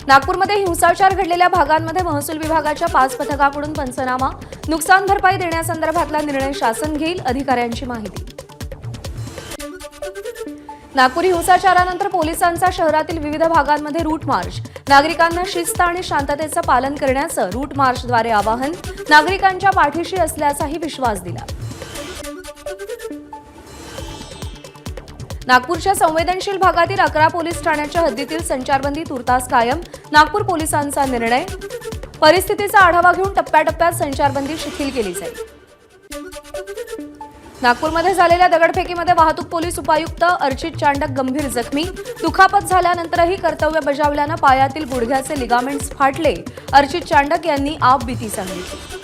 नागपूरमध्ये हिंसाचार घडलेल्या भागांमध्ये महसूल विभागाच्या 5 पथकाकडून पंचनामा, नुकसान भरपाई देण्यासंदर्भातला निर्णय शासन घेईल, अधिकाऱ्यांची माहिती। नागपूर हिंसाचारानंतर पोलिसांचा शहरातील विविध भागांमध्ये रूट मार्च, नागरिकांना शिस्त आणि शांततेचं पालन करण्याचं रूट मार्चद्वारे आवाहन, नागरिकांच्या पाठीशी असल्याचाही विश्वास दिला। नागपूरच्या संवेदनशील भागातील 11 पोलीस ठाण्याच्या हद्दीतील संचारबंदी तुर्तास कायम, नागपूर पोलिसांचा निर्णय। परिस्थितीचा आढावा घेऊन टप्प्याटप्प्यात संचारबंदी शिथिल केली जाईल। नागपूरमध्ये झालेल्या दगडफेकीमध्ये वाहतूक पोलीस उपायुक्त अर्चित चांडक गंभीर जखमी, दुखापत झाल्यानंतरही कर्तव्य बजावल्यानं पायातील गुडघ्याचे लिगामेंट्स फाटले, अर्चित चांडक यांनी आपबीती सांगितली।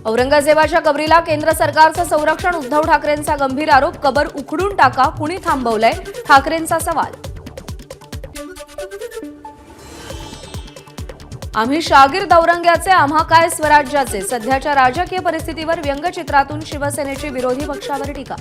औरंगजेबाच्या कबरीला केंद्र सरकारचं संरक्षण, उद्धव ठाकरेंचा गंभीर आरोप, कबर उखडून टाका, कुणी थांबवलंय, ठाकरेंचा सवाल। आम्ही शागिर्द औरंग्याचे, आम्हा काय स्वराज्याचे, सध्याच्या राजकीय परिस्थितीवर व्यंगचित्रातून शिवसेनेची विरोधी पक्षावर टीका।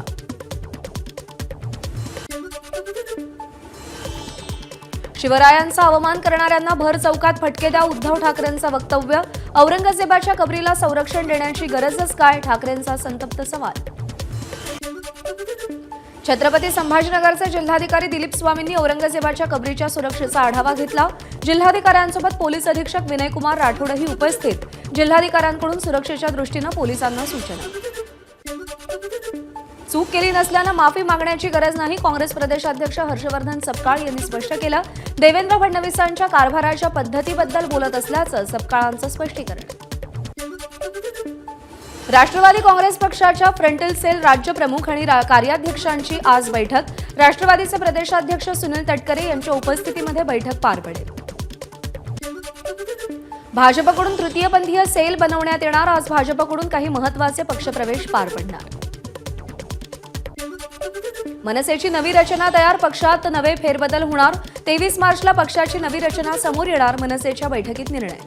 शिवरायांचा अवमान करणाऱ्यांना भर चौकात फटके द्या, उद्धव ठाकरेंचं वक्तव्य। औरंगजेबाच्या कबरीला संरक्षण देण्याची गरजच काय, ठाकरेंचा संतप्त सवाल। छत्रपती संभाजीनगरचे जिल्हाधिकारी दिलीप स्वामींनी औरंगजेबाच्या कबरीच्या सुरक्षेचा आढावा घेतला। जिल्हाधिकाऱ्यांसोबत पोलीस अधीक्षक विनयकुमार राठोडही उपस्थित, जिल्हाधिकाऱ्यांकडून सुरक्षेच्या दृष्टीनं पोलिसांना सूचना। चूक केली नसल्यानं माफी मागण्याची गरज नाही, काँग्रेस प्रदेशाध्यक्ष हर्षवर्धन सपकाळ यांनी स्पष्ट केलं। देवेंद्र फडणवीसांच्या कारभाराच्या पद्धतीबद्दल बोलत असल्याचं सपकाळांचं स्पष्टीकरण। राष्ट्रवादी काँग्रेस पक्षाच्या फ्रंटल सेल राज्य प्रमुख आणि कार्याध्यक्षांची आज बैठक, राष्ट्रवादीचे प्रदेशाध्यक्ष सुनील तटकरे यांच्या उपस्थितीमध्ये बैठक पार पडेल। भाजपकडून तृतीयपंथीय सेल बनवण्यात येणार, आज भाजपकडून काही महत्त्वाचे पक्षप्रवेश पार पडणार। मनसेची नवी रचना तयार, पक्षात नवे फेरबदल होणार, 23 मार्चला पक्षाची नवी रचना समोर येणार, मनसेच्या बैठकीत निर्णय।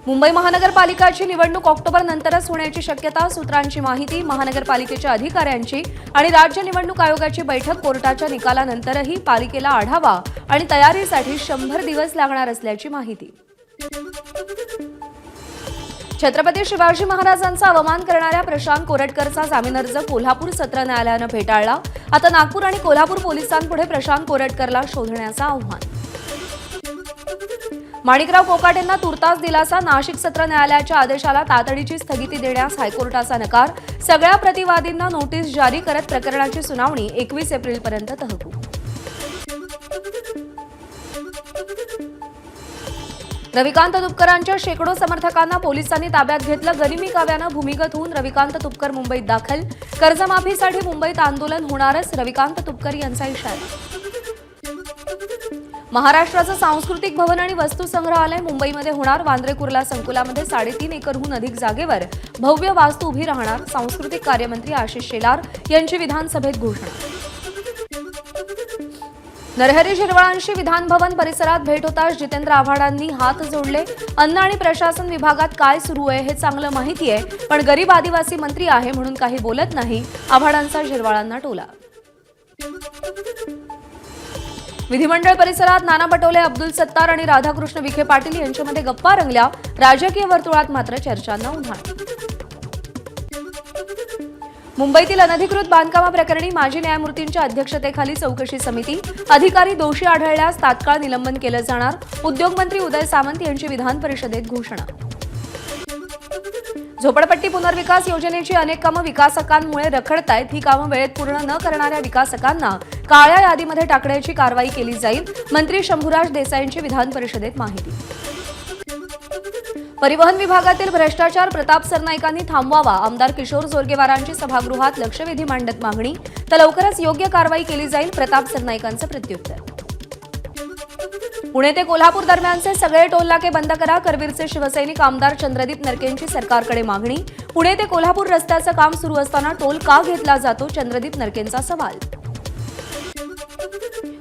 मुंबई महानगरपालिकाची निवडणूक ऑक्टोबर नंतरच होण्याची शक्यता, सूत्रांची माहिती। महानगरपालिकेच्या अधिकाऱ्यांची आणि राज्य निवडणूक आयोगाची बैठक, कोर्टाच्या निकालानंतरही पालिकेला आढावा आणि तयारीसाठी 100 दिवस लागणार असल्याची माहिती। छत्रपती शिवाजी महाराजांचा अवमान करणाऱ्या प्रशांत कोरटकरचा जामीन अर्ज कोल्हापूर सत्र न्यायालयानं फेटाळला। आता नागपूर आणि कोल्हापूर पोलिसांपुढे प्रशांत कोरटकरला शोधण्याचं आव्हान। माणिकराव कोकाटेंना तुर्तास दिलासा, नाशिक सत्र न्यायालयाच्या आदेशाला तातडीची स्थगिती देण्यास हायकोर्टाचा नकार, सगळ्या प्रतिवादींना नोटीस जारी करत प्रकरणाची सुनावणी 21 एप्रिलपर्यंत तहकूब। रविकांत तुपकरांच्या शेकडो समर्थकांना पोलिसांनी ताब्यात घेतलं, गरिमी काव्यानं भूमिगत होऊन रविकांत तुपकर मुंबईत दाखल, कर्जमाफीसाठी मुंबईत आंदोलन होणारच, रविकांत तुपकर यांचा इशारा। महाराष्ट्राचं सांस्कृतिक भवन आणि वस्तुसंग्रहालय मुंबईमध्ये होणार, वांद्रे कुर्ला संकुलामध्ये 3.5 एकरहून अधिक जागेवर भव्य वास्तू उभी राहणार, सांस्कृतिक कार्यमंत्री आशिष शेलार यांची विधानसभेत घोषणा। नरहरी झिरवाळांशी विधान भवन परिसरात भेट होताच जितेंद्र आव्हाडांनी हात जोडले, अन्न आणि प्रशासन विभागात काय सुरू आहे हे चांगलं माहिती आहे, पण गरीब आदिवासी मंत्री आहे म्हणून काही बोलत नाही, आव्हाडांचा झिरवाळांना टोला। विधिमंडळ परिसरात नाना पटोले, अब्दुल सत्तार आणि राधाकृष्ण विखे पाटील यांच्यामध्ये गप्पा रंगल्या, राजकीय वर्तुळात मात्र चर्चांना उधाण। मुंबईतील अनधिकृत बांधकामाप्रकरणी माजी न्यायमूर्तींच्या अध्यक्षतेखाली चौकशी समिती, अधिकारी दोषी आढळल्यास तात्काळ निलंबन केलं जाणार, उद्योगमंत्री उदय सामंत यांची विधान परिषदेत घोषणा। झोपडपट्टी पुनर्विकास योजनेची अनेक कामं विकासकांमुळे रखडतायत, ही कामं वेळेत पूर्ण न करणाऱ्या विकासकांना काळ्या यादीमध्ये टाकण्याची कारवाई केली जाईल, मंत्री शंभूराज देसाईंची विधान परिषदेत माहिती। परिवहन विभागातील भ्रष्टाचार प्रताप सरनाईकांनी थांबवावा, आमदार किशोर जोरगेवारांची सभागृहात लक्षवेधी मांडत मागणी, तर लवकरच योग्य कारवाई केली जाईल, प्रताप सरनाईकांचं प्रत्युत्तर। पुणे ते कोल्हापूर दरम्यानचे सगळे टोलनाके बंद करा, करवीरचे शिवसैनिक आमदार चंद्रदीप नरकेंची सरकारकडे मागणी, पुणे ते कोल्हापूर रस्त्याचं काम सुरू असताना टोल का घेतला जातो, चंद्रदीप नरकेंचा सवाल।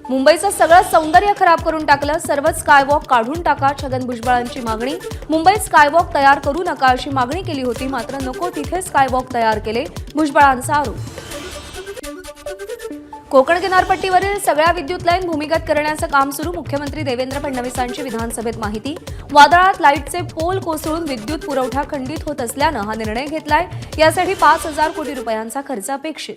मुंबईचं सगळं सौंदर्य खराब करून टाकलं, सर्वच स्कायवॉक काढून टाका, छगन भुजबळांची मागणी, मुंबईत स्कायवॉक तयार करू नका अशी मागणी केली होती, मात्र नको तिथे स्कायवॉक तयार केले, भुजबळांचा आरोप। कोकण किनारपट्टीवरील सगळ्या विद्युत लाईन भूमिगत करण्याचं काम सुरू. मुख्यमंत्री देवेंद्र फडणवीसांची विधानसभेत माहिती. वादळात लाईटचे पोल कोसळून विद्युत पुरवठा खंडित होत असल्यानं हा निर्णय घेतलाय. यासाठी 5,000 कोटी रुपयांचा खर्च अपेक्षित.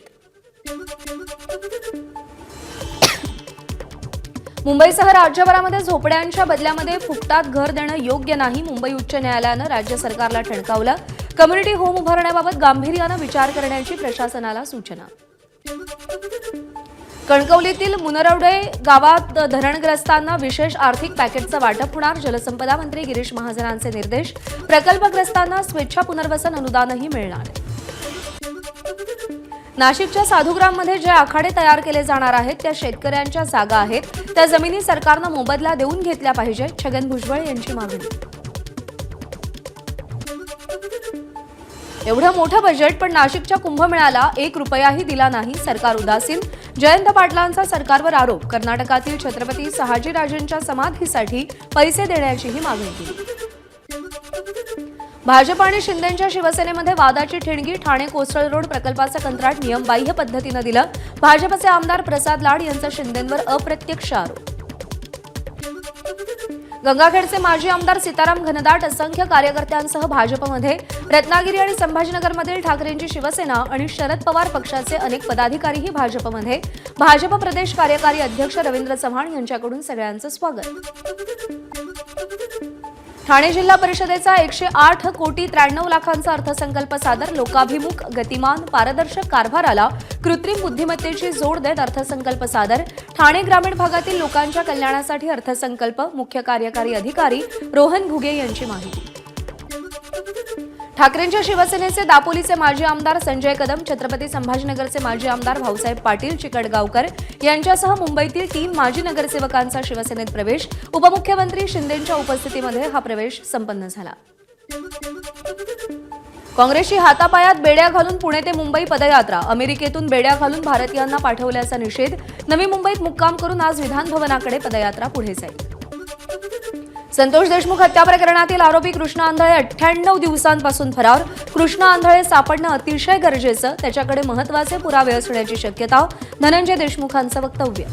मुंबईसह राज्यभरामध्ये झोपड्यांच्या बदल्यामध्ये फुकटात घर देणं योग्य नाही. मुंबई उच्च न्यायालयानं राज्य सरकारला ठणकावलं. कम्युनिटी होम उभारण्याबाबत गांभीर्यानं विचार करण्याची प्रशासनाला सूचना. कणकवलीतील मुनरवडे गावात धरणग्रस्तांना विशेष आर्थिक पॅकेजचं वाटप होणार. जलसंपदा मंत्री गिरीश महाजनांचे निर्देश. प्रकल्पग्रस्तांना स्वेच्छा पुनर्वसन अनुदानही मिळणार. नाशिकच्या साधुग्राममध्ये जे आखाडे तयार केले जाणार आहेत त्या शेतकऱ्यांच्या जागा आहेत. त्या जमिनी सरकारनं मोबदला देऊन घेतल्या पाहिजेत. छगन भुजबळ यांची मागणी. एवढं मोठं बजेट पण नाशिकच्या कुंभमेळ्याला 1 रुपयाही दिला नाही. सरकार उदासीन. जयंत पाटलांचा सरकारवर आरोप. कर्नाटकातील छत्रपती शहाजीराजेंच्या समाधीसाठी पैसे देण्याचीही मागणी केली. भाजप आणि शिंदेंच्या शिवसेनेमध्ये वादाची ठिणगी. ठाणे कोस्टल रोड प्रकल्पाचं कंत्राट नियमबाह्य पद्धतीनं दिलं. भाजपचे आमदार प्रसाद लाड यांचा शिंदेंवर अप्रत्यक्ष आरोप. गंगाखेडचे माजी आमदार सीताराम घनदाट असंख्य कार्यकर्त्यांसह भाजपमध्ये. रत्नागिरी आणि संभाजीनगरमधील ठाकरेंची शिवसेना आणि शरद पवार पक्षाचे अनेक पदाधिकारीही भाजपमध्ये. भाजप प्रदेश कार्यकारी अध्यक्ष रवींद्र चव्हाण यांच्याकडून सगळ्यांचं स्वागत. ठाणे जिल्हा परिषदेचा 108 कोटी 93 लाखांचा अर्थसंकल्प सादर. लोकाभिमुख, गतिमान, पारदर्शक कारभाराला कृत्रिम बुद्धिमत्तेची जोड देत अर्थसंकल्प सादर. ठाणे ग्रामीण भागातील लोकांच्या कल्याणासाठी अर्थसंकल्प. मुख्य कार्यकारी अधिकारी रोहन घुगे यांची माहिती. ठाकरेंच्या शिवसेनेचे दापोलीचे माजी आमदार संजय कदम, छत्रपती संभाजीनगरचे माजी आमदार भाऊसाहेब पाटील चिकटगावकर यांच्यासह मुंबईतील 3 माजी नगरसेवकांचा शिवसेनेत प्रवेश. उपमुख्यमंत्री शिंदेंच्या उपस्थितीमध्ये हा प्रवेश संपन्न झाला. काँग्रेसची हातापायात बेड्या घालून पुणे ते मुंबई पदयात्रा. अमेरिकेतून बेड्या घालून भारतीयांना पाठवल्याचा निषेध. नवी मुंबईत मुक्काम करून आज विधान भवनाकडे पदयात्रा पुढे जाईल. संतोष देशमुख हत्या प्रकरणातील आरोपी कृष्णा आंधळे 98 दिवसांपासून फरार. कृष्णा आंधळे सापडणं अतिशय गरजेचं. त्याच्याकडे महत्त्वाचे पुरावे असण्याची शक्यता. धनंजय देशमुखांचं वक्तव्य.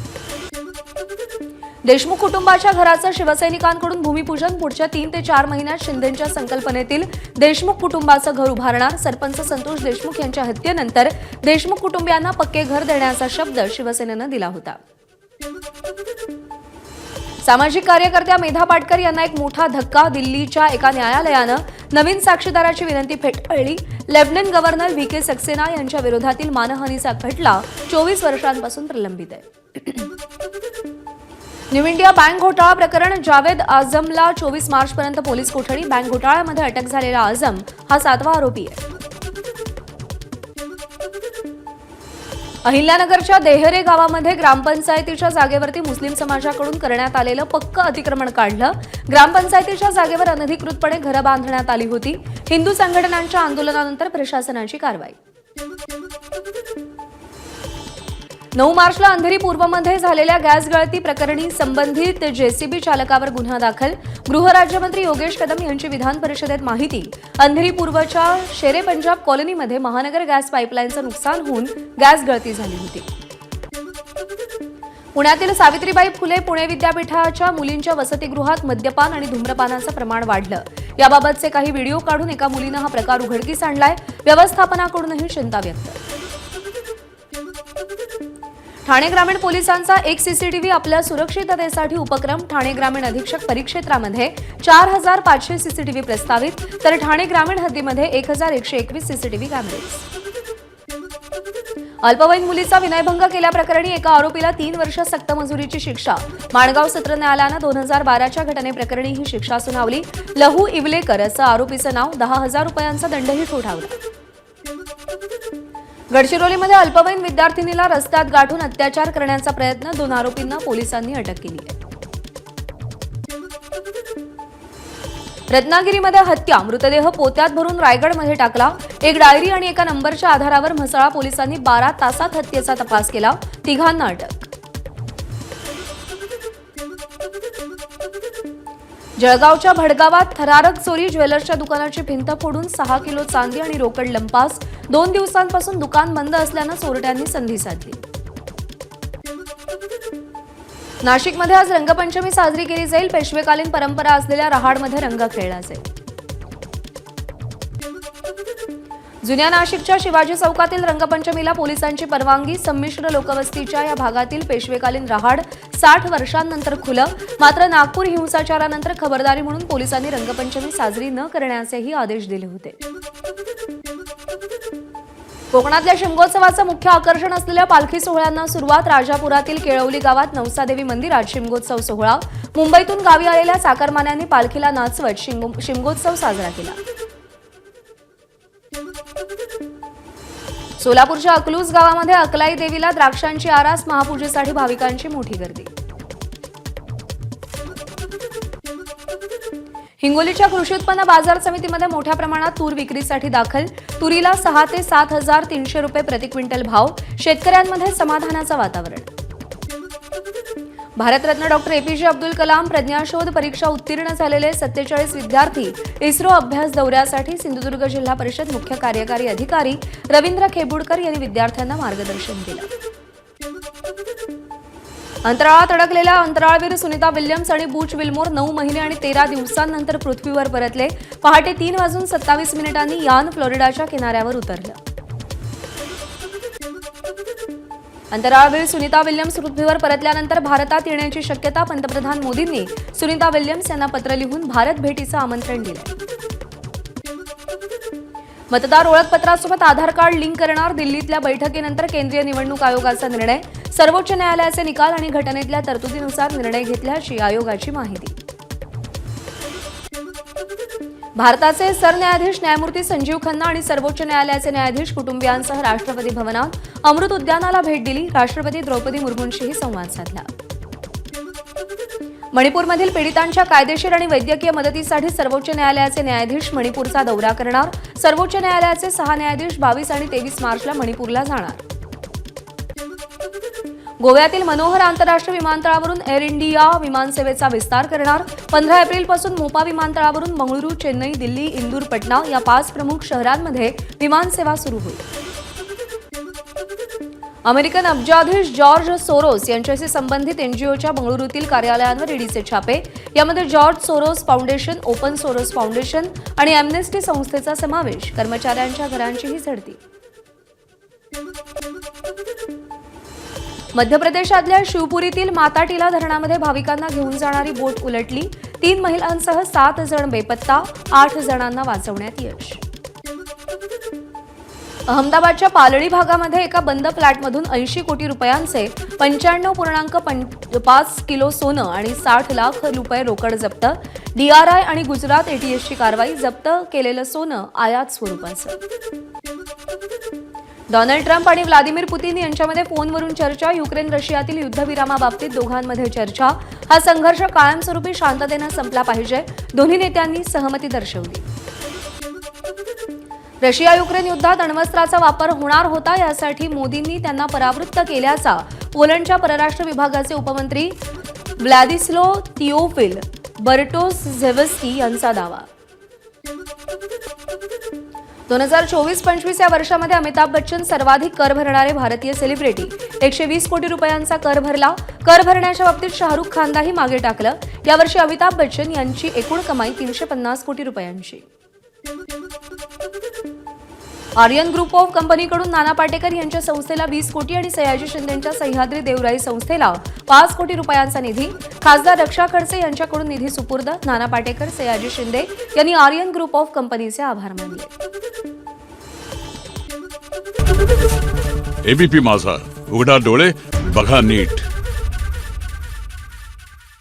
देशमुख कुटुंबाच्या घराचं शिवसैनिकांकडून भूमिपूजन. पुढच्या 3 ते 4 महिन्यात शिंदेंच्या संकल्पनेतील देशमुख कुटुंबाचं घर उभारणार. सरपंच संतोष देशमुख यांच्या हत्येनंतर देशमुख कुटुंबियांना पक्के घर देण्याचा शब्द शिवसेनेनं दिला होता. सामाजिक कार्यकर्त्या मेधा पाटकर यांना एक मोठा धक्का. दिल्लीच्या एका न्यायालयानं नवीन साक्षीदाराची विनंती फेटाळली. Lieutenant governor VK. सक्सेना यांच्या विरोधातील मानहानीचा खटला 24 वर्षांपासून प्रलंबित आहे. न्यू इंडिया बँक घोटाळा प्रकरण. जावेद आझमला 24 मार्चपर्यंत पोलीस कोठडी. बँक घोटाळ्यामध्ये अटक झालेला आझम हा 7वा आरोपी आहे. अहिल्यानगरच्या देहरे गावामध्ये ग्रामपंचायतीच्या जागेवरती मुस्लिम समाजाकडून करण्यात आलेलं पक्क अतिक्रमण काढलं. ग्रामपंचायतीच्या जागेवर अनधिकृतपणे घरं बांधण्यात आली होती. हिंदू संघटनांच्या आंदोलनानंतर प्रशासनाची कारवाई. 9 मार्चला अंधेरी पूर्वमध्ये झालेल्या गॅस गळती प्रकरणी संबंधित जेसीबी चालकावर गुन्हा दाखल. गृहराज्यमंत्री योगेश कदम यांची विधान परिषदेत माहिती. अंधेरी पूर्वच्या शेरे पंजाब कॉलनीमध्ये महानगर गॅस पाईपलाईनचं नुकसान होऊन गॅस गळती झाली होती. पुण्यातील सावित्रीबाई फुले पुणे विद्यापीठाच्या मुलींच्या वसतिगृहात मद्यपान आणि धूम्रपानाचं प्रमाण वाढलं. याबाबतचे काही व्हिडिओ काढून एका मुलीनं हा प्रकार उघडकीस आणलाय. व्यवस्थापनाकडूनही चिंता व्यक्त. ठाणे ग्रामीण पोलिसांचा एक सीसीटीव्ही आपल्या सुरक्षिततेसाठी उपक्रम. ठाणे ग्रामीण अधीक्षक परिक्षेत्रामध्ये 4500 सीसीटीव्ही प्रस्तावित. तर ठाणे ग्रामीण हद्दीमध्ये 1121 सीसीटीव्ही कॅमेरेज. अल्पवयीन मुलीचा विनयभंग केल्याप्रकरणी एका आरोपीला 3 वर्ष सक्तमजुरीची शिक्षा. माणगाव सत्र न्यायालयानं 2012च्या घटनेप्रकरणी ही शिक्षा सुनावली. लहू इवलेकर असं आरोपीचं नाव. 10,000 रुपयांचा दंडही ठोठावला. गडचिरोलीमध्ये अल्पवयीन विद्यार्थिनीला रस्त्यात गाठून अत्याचार करण्याचा प्रयत्न. 2 आरोपींना पोलिसांनी अटक केली आहे. रत्नागिरीमध्ये हत्या. मृतदेह पोत्यात भरून रायगडमध्ये टाकला. एक डायरी आणि एका नंबरच्या आधारावर म्हसळा पोलिसांनी 12 तासात हत्येचा तपास केला. 3घांना अटक. जळगावच्या भडगावात थरारक चोरी. ज्वेलर्सच्या दुकानाची भिंत फोडून 6 किलो चांदी आणि रोकड लंपास. 2 दिवसांपासून दुकान बंद असल्यानं चोरट्यांनी संधी साधली. नाशिकमध्ये आज रंगपंचमी साजरी केली जाईल। पेशवेकालीन परंपरा असलेल्या रहाडमध्ये रंग खेळला जाईल। जुन्या नाशिकच्या शिवाजी चौकातील रंगपंचमीला पोलिसांची परवानगी। संमिश्र लोकवस्तीच्या या भागातील पेशवेकालीन रहाड 60 वर्षांनंतर खुलं। मात्र नागपूर हिंसाचारानंतर खबरदारी म्हणून पोलिसांनी रंगपंचमी साजरी न करण्याचेही आदेश दिले होते। कोकणातल्या शिमगोत्सवाचं मुख्य आकर्षण असलेल्या पालखी सोहळ्यांना सुरुवात। राजापुरातील केळवली गावात नवसादेवी मंदिरात शिमगोत्सव सोहळा। मुंबईतून गावी आलेल्या चाकरमान्यांनी पालखीला नाचवत शिमगोत्सव साजरा केला। सोलापूरच्या अकलूज गावामध्ये अकलाई देवीला द्राक्षांची आरास। महापूजेसाठी भाविकांची मोठी गर्दी। हिंगोलीच्या कृषी उत्पन्न बाजार समितीमध्ये मोठ्या प्रमाणात तूर विक्रीसाठी दाखल। तुरीला 6 ते 7,300 रुपये प्रति क्विंटल भाव। शेतकऱ्यांमध्ये समाधानाचं वातावरण। भारतरत्न डॉक्टर एपीजे अब्दुल कलाम प्रज्ञाशोध परीक्षा उत्तीर्ण झालेले 47 विद्यार्थी इस्रो अभ्यास दौऱ्यासाठी सिंधुदुर्ग जिल्हा परिषद मुख्य कार्यकारी अधिकारी रवींद्र खेबुडकर यांनी विद्यार्थ्यांना मार्गदर्शन केलं। अंतराळात अडकलेल्या अंतराळवीर सुनीता विल्यम्स आणि बुच विल्मोर 9 महिने आणि 13 दिवसांनंतर पृथ्वीवर परतले। पहाटे 3:27 यान फ्लोरिडाच्या किनाऱ्यावर उतरलं। अंतराळवीर सुनीता विल्यम्स पृथ्वीवर परतल्यानंतर भारतात येण्याची शक्यता। पंतप्रधान मोदींनी सुनीता विल्यम्स यांना पत्र लिहून भारत भेटीचं आमंत्रण दिलं। मतदार ओळखपत्रासोबत आधार कार्ड लिंक करणार। दिल्लीतल्या बैठकीनंतर केंद्रीय निवडणूक आयोगाचा निर्णय। सर्वोच्च न्यायालयाचे निकाल आणि घटनेतल्या तरतुदीनुसार निर्णय घेतल्याची आयोगाची माहिती। भारताचे सरन्यायाधीश न्यायमूर्ती संजीव खन्ना आणि सर्वोच्च न्यायालयाचे न्यायाधीश कुटुंबियांसह राष्ट्रपती भवनात अमृत उद्यानाला भेट दिली। राष्ट्रपती द्रौपदी मुर्मूंशीही संवाद साधला। मणिपूरमधील पीडितांच्या कायदेशीर आणि वैद्यकीय मदतीसाठी सर्वोच्च न्यायालयाचे न्यायाधीश मणिपूरचा दौरा करणार। सर्वोच्च न्यायालयाचे 6 न्यायाधीश 22 आणि 23 मार्चला मणिपूरला जाणार। गोव्यातील मनोहर आंतरराष्ट्रीय विमानतळावरून एअर इंडिया विमानसेवेचा विस्तार करणार। 15 एप्रिलपासून मोपा विमानतळावरून बंगळुरू, चेन्नई, दिल्ली, इंदूर, पटना या 5 प्रमुख शहरांमध्ये विमानसेवा सुरू होईल। अमेरिकन अब्जाधीश जॉर्ज सोरोस यांच्याशी संबंधित एनजीओच्या बंगळुरूतील कार्यालयांवर ईडीचे छापे। यामध्ये George Soros foundation, open Soros foundation आणि अॅम्नेस्टी संस्थेचा समावेश। कर्मचाऱ्यांच्या घरांचीही झडती। मध्य प्रदेशातल्या शिवपुरीतील माताटीला धरणामध्ये भाविकांना घेऊन जाणारी बोट उलटली। 3 महिलांसह 7 जण बेपत्ता। 8 जणांना वाचवण्यात यश। अहमदाबादच्या पालळी भागामध्ये एका बंद फ्लॅटमधून 80 कोटी रुपयांचे 95.5 किलो सोनं आणि 60 लाख रुपये रोकड जप्त। डीआरआय आणि गुजरात एटीएसची कारवाई। जप्त केलेलं सोनं आयात स्वरूपाचं। डोनाल्ड ट्रम्प आणि व्लादिमीर पुतिन यांच्यामध्ये फोनवरून चर्चा। युक्रेन रशियातील युद्धविरामाबाबतीत दोघांमध्ये चर्चा। हा संघर्ष कायमस्वरूपी शांततेने संपला पाहिजे। दोन्ही नेत्यांनी सहमती दर्शवली। रशिया युक्रेन युद्धात अण्वस्त्राचा वापर होणार होता, यासाठी मोदींनी त्यांना परावृत्त केल्याचा पोलंडच्या परराष्ट्र विभागाचे उपमंत्री व्लादिस्लो थिओफिल बर्टोसझेव्स्की यांचा दावा। 2024-25 या वर्षामध्ये अमिताभ बच्चन सर्वाधिक कर भरणारे भारतीय सेलिब्रिटी। 120 कोटी रुपयांचा कर भरला। कर भरण्याच्या बाबतीत शाहरुख खानलाही मागे टाकलं। यावर्षी अमिताभ बच्चन यांची एकूण कमाई 350 कोटी रुपयांची। आर्यन ग्रुप ऑफ कंपनीकडून नाना पाटेकर यांच्या संस्थेला 20 कोटी आणि सयाजी शिंदेंच्या सह्याद्री देवराई संस्थेला 5 कोटी रुपयांचा निधी। खासदार रक्षा खडसे यांच्याकडून निधी सुपूर्द। नाना पाटेकर, सयाजी शिंदे यांनी आर्यन ग्रुप ऑफ कंपनीचे आभार मानले। एबीपी माझा, उघडा डोळे बघा नीट।